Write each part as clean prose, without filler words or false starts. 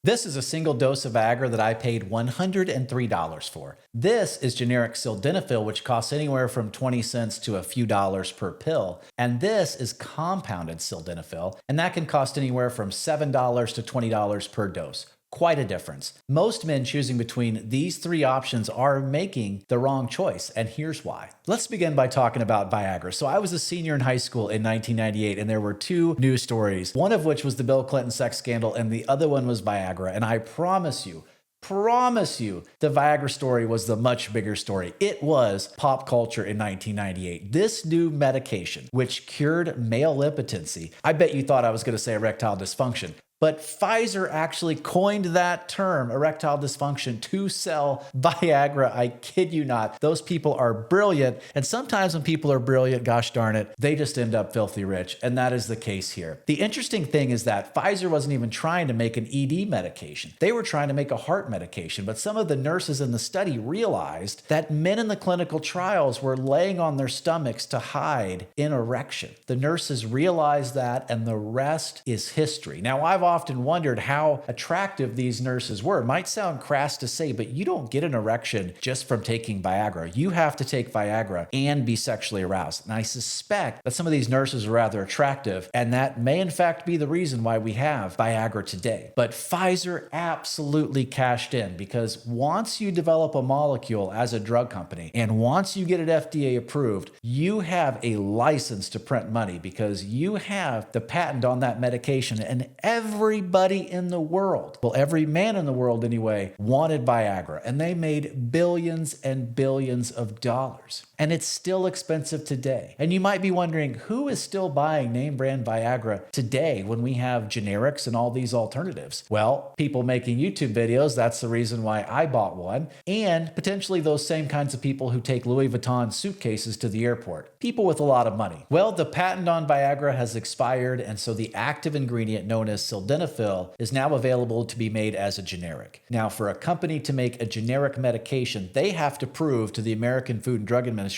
This is a single dose of Viagra that I paid $103 for. This is generic Sildenafil, which costs anywhere from 20 cents to a few dollars per pill. And this is compounded Sildenafil, and that can cost anywhere from $7 to $20 per dose. Quite a difference. Most men choosing between these three options are making the wrong choice, and here's why. Let's begin by talking about Viagra. So I was a senior in high school in 1998, and there were two news stories, one of which was the Bill Clinton sex scandal, and the other one was Viagra. And I promise you, the Viagra story was the much bigger story. It was pop culture in 1998. This new medication, which cured male impotency, I bet you thought I was going to say erectile dysfunction. But Pfizer actually coined that term, erectile dysfunction, to sell Viagra. I kid you not. Those people are brilliant. And sometimes when people are brilliant, gosh darn it, they just end up filthy rich. And that is the case here. The interesting thing is that Pfizer wasn't even trying to make an ED medication. They were trying to make a heart medication. But some of the nurses in the study realized that men in the clinical trials were laying on their stomachs to hide an erection. The nurses realized that, and the rest is history. Now, I've often wondered how attractive these nurses were. It might sound crass to say, but you don't get an erection just from taking Viagra. You have to take Viagra and be sexually aroused. And I suspect that some of these nurses are rather attractive, and that may in fact be the reason why we have Viagra today. But Pfizer absolutely cashed in, because once you develop a molecule as a drug company, and once you get it FDA approved, you have a license to print money, because you have the patent on that medication, and everybody in the world, well, every man in the world anyway, wanted Viagra, and they made billions and billions of dollars. And it's still expensive today. And you might be wondering, who is still buying name brand Viagra today when we have generics and all these alternatives? Well, people making YouTube videos, that's the reason why I bought one, and potentially those same kinds of people who take Louis Vuitton suitcases to the airport. People with a lot of money. Well, the patent on Viagra has expired, and so the active ingredient known as Sildenafil is now available to be made as a generic. Now, for a company to make a generic medication, they have to prove to the American Food and Drug Administration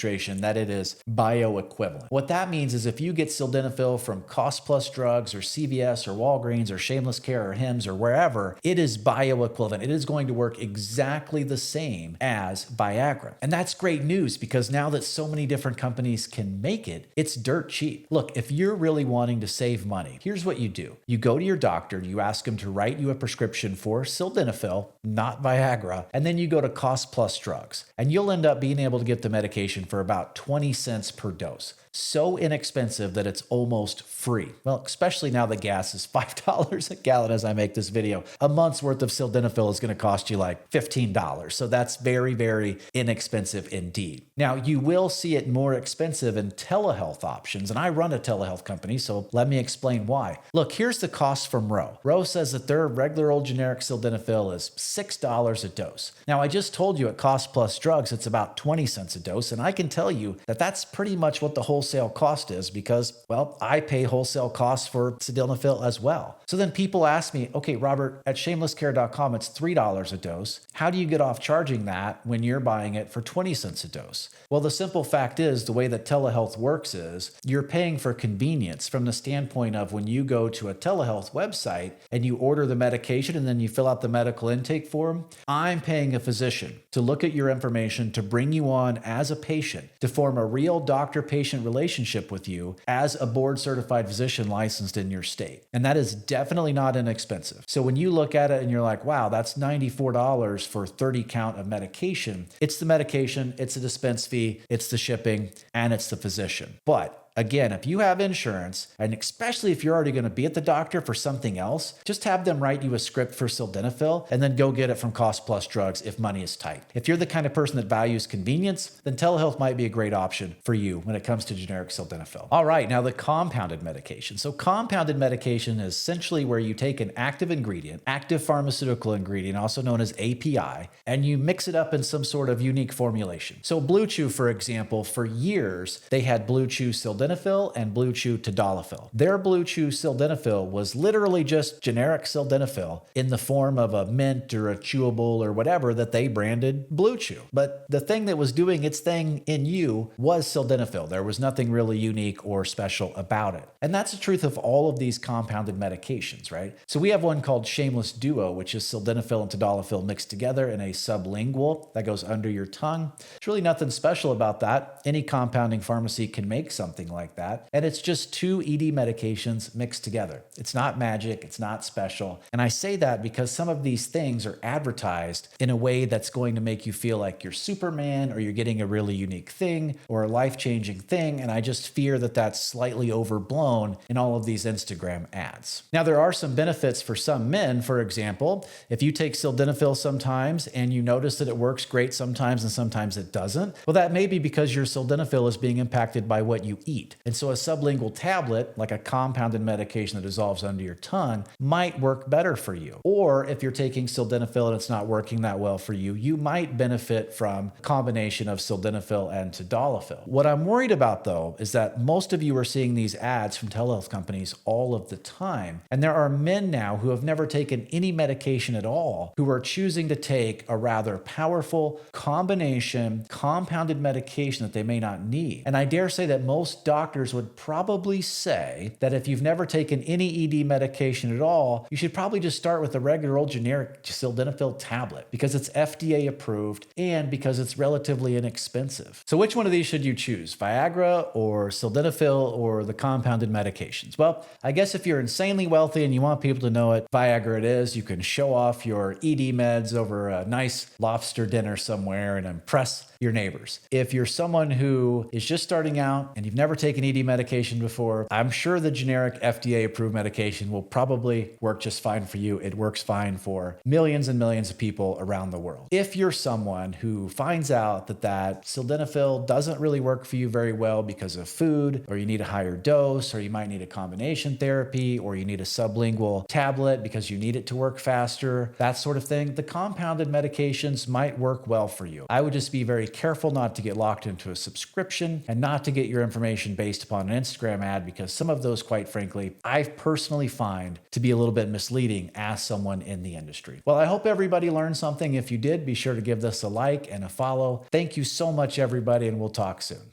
that it is bioequivalent. What that means is if you get Sildenafil from Cost Plus Drugs or CVS or Walgreens or Shameless Care or Hims or wherever, it is bioequivalent. It is going to work exactly the same as Viagra. And that's great news, because now that so many different companies can make it, it's dirt cheap. Look, if you're really wanting to save money, here's what you do. You go to your doctor, you ask him to write you a prescription for Sildenafil, not Viagra, and then you go to Cost Plus Drugs, and you'll end up being able to get the medication for about 20 cents per dose. So inexpensive that it's almost free. Well, especially now that gas is $5 a gallon as I make this video. A month's worth of Sildenafil is going to cost you like $15. So that's very, very inexpensive indeed. Now, you will see it more expensive in telehealth options, and I run a telehealth company, so let me explain why. Look, here's the cost from Ro. Ro says that their regular old generic Sildenafil is $6 a dose. Now, I just told you at Cost Plus Drugs, it's about 20 cents a dose, and I can tell you that that's pretty much what the wholesale cost is, because, well, I pay wholesale costs for Sildenafil as well. So then people ask me, okay, Robert, at shamelesscare.com, it's $3 a dose. How do you get off charging that when you're buying it for 20 cents a dose? Well, the simple fact is, the way that telehealth works is you're paying for convenience from the standpoint of when you go to a telehealth website and you order the medication and then you fill out the medical intake form, I'm paying a physician to look at your information, to bring you on as a patient, to form a real doctor-patient relationship with you as a board-certified physician licensed in your state. And that is definitely not inexpensive. So when you look at it and you're like, wow, that's $94 for 30 count of medication, it's the medication, it's a dispense fee, it's the shipping, and it's the physician. But again, if you have insurance, and especially if you're already going to be at the doctor for something else, just have them write you a script for Sildenafil and then go get it from Cost Plus Drugs if money is tight. If you're the kind of person that values convenience, then telehealth might be a great option for you when it comes to generic Sildenafil. All right, now the compounded medication. So compounded medication is essentially where you take an active ingredient, active pharmaceutical ingredient, also known as API, and you mix it up in some sort of unique formulation. So Blue Chew, for example, for years, they had Blue Chew Sildenafil Sildenafil and Blue Chew tadalafil. Their Blue Chew Sildenafil was literally just generic sildenafil in the form of a mint or a chewable or whatever that they branded Blue Chew. But the thing that was doing its thing in you was sildenafil. There was nothing really unique or special about it. And that's the truth of all of these compounded medications, right? So we have one called Shameless Duo, which is sildenafil and tadalafil mixed together in a sublingual that goes under your tongue. There's really nothing special about that. Any compounding pharmacy can make something like that. And it's just two ED medications mixed together. It's not magic. It's not special. And I say that because some of these things are advertised in a way that's going to make you feel like you're Superman or you're getting a really unique thing or a life-changing thing. And I just fear that that's slightly overblown in all of these Instagram ads. Now, there are some benefits for some men. For example, if you take sildenafil sometimes and you notice that it works great sometimes and sometimes it doesn't, well, that may be because your sildenafil is being impacted by what you eat. And so a sublingual tablet, like a compounded medication that dissolves under your tongue, might work better for you. Or if you're taking sildenafil and it's not working that well for you, you might benefit from a combination of sildenafil and tadalafil. What I'm worried about, though, is that most of you are seeing these ads from telehealth companies all of the time. And there are men now who have never taken any medication at all who are choosing to take a rather powerful combination compounded medication that they may not need. And I dare say that most doctors would probably say that if you've never taken any ED medication at all, you should probably just start with a regular old generic sildenafil tablet because it's FDA approved and because it's relatively inexpensive. So which one of these should you choose? Viagra or sildenafil or the compounded medications? Well, I guess if you're insanely wealthy and you want people to know it, Viagra it is. You can show off your ED meds over a nice lobster dinner somewhere and impress your neighbors. If you're someone who is just starting out and you've never taken ED medication before, I'm sure the generic FDA approved medication will probably work just fine for you. It works fine for millions and millions of people around the world. If you're someone who finds out that sildenafil doesn't really work for you very well because of food, or you need a higher dose, or you might need a combination therapy, or you need a sublingual tablet because you need it to work faster, that sort of thing, the compounded medications might work well for you. I would just be very careful not to get locked into a subscription and not to get your information based upon an Instagram ad because some of those, quite frankly, I personally find to be a little bit misleading as someone in the industry. Well, I hope everybody learned something. If you did, be sure to give this a like and a follow. Thank you so much, everybody, and we'll talk soon.